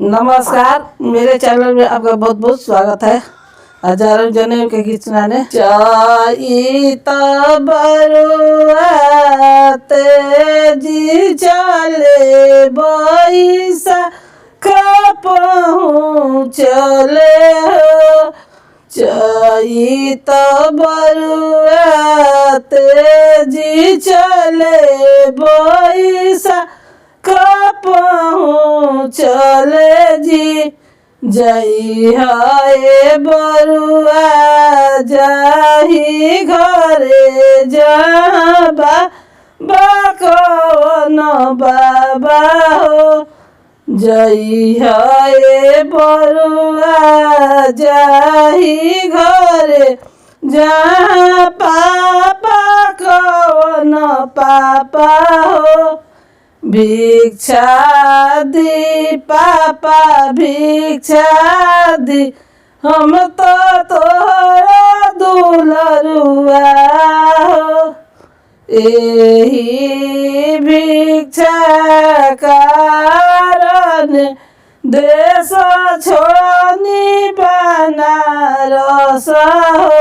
नमस्कार, मेरे चैनल में आपका बहुत बहुत स्वागत है। हजारों जने के गीत सुनाने चाहिए तेजी चले बैसा खपहूँ चले हो चाहिए तेजी चले बैसा कपहूँ चले जी जई है बरुआ जाही घरे जाबा कौन बाबा हो जई है बरुआ जाही घरे जहाँ पापा कौन पापा हो भिक्षा दी पापा भिक्षा दी हम तो तोहरा दुलरुआ हो एही भिक्षा कारण देश छोड़नी बनारस हो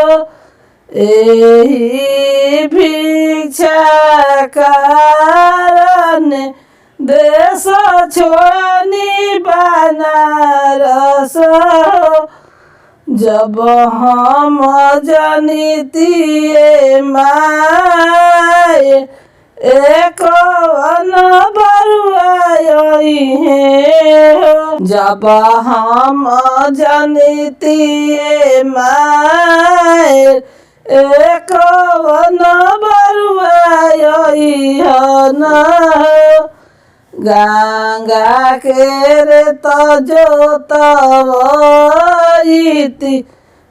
एही भिक्षा कारण देश छोड़नी बनारस हो जब हम जनितिए माए एक बरुआई हो जब हम जनितिए माए एक बरुआई हो न गंगा के रे तजो तवईति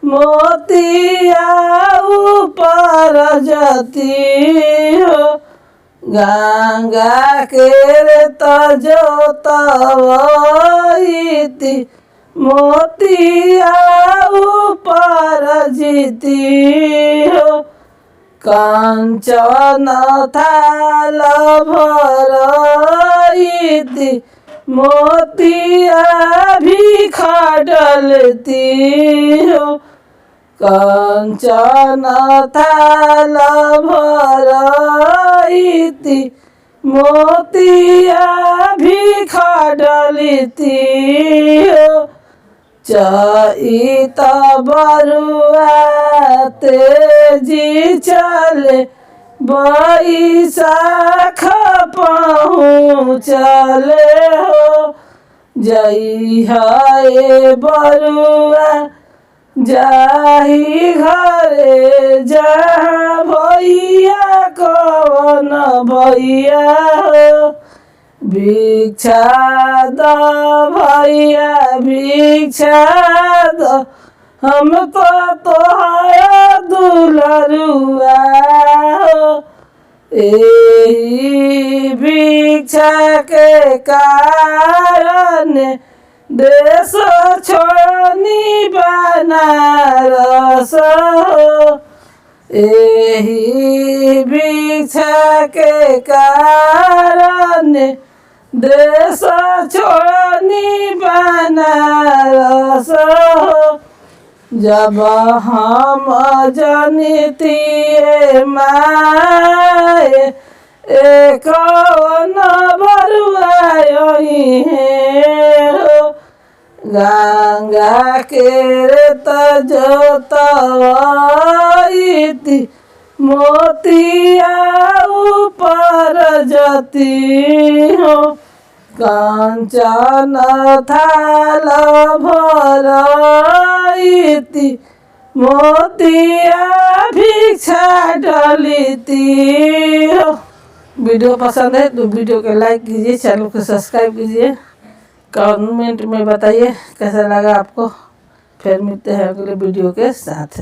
मोतिया ऊपर जती हो गंगा के रे तजो तवईति मोतिया ऊपर जीती हो कंचन थाल भरईति मोतिया भी खडलती हो कंचन थाल भरईति मोतिया भी खडलती हो चईत बरुआ तेजी चले बैसाख पहुँ चले हो जई है बरुआ जाही घरे जहाँ भैया कौन भैया हो भिक्षा द भैया भिक्षा द हम तो तोहरा दुलरुआ हो एही भिक्षा के कारण देश छोड़नी बनारस हो एही भिक्षा के कारण देश छोड़नी बनारस हो जब हम जनितिए माए एक बरुआई हो गंगा के रे तजो तवईति मोतिया ऊपर जती हो कंचन थाल भरईति मोतिया भिक्षा डलती हो। वीडियो पसंद है तो वीडियो को लाइक कीजिए, चैनल को सब्सक्राइब कीजिए, कमेंट में बताइए कैसा लगा आपको। फिर मिलते हैं अगले वीडियो के साथ।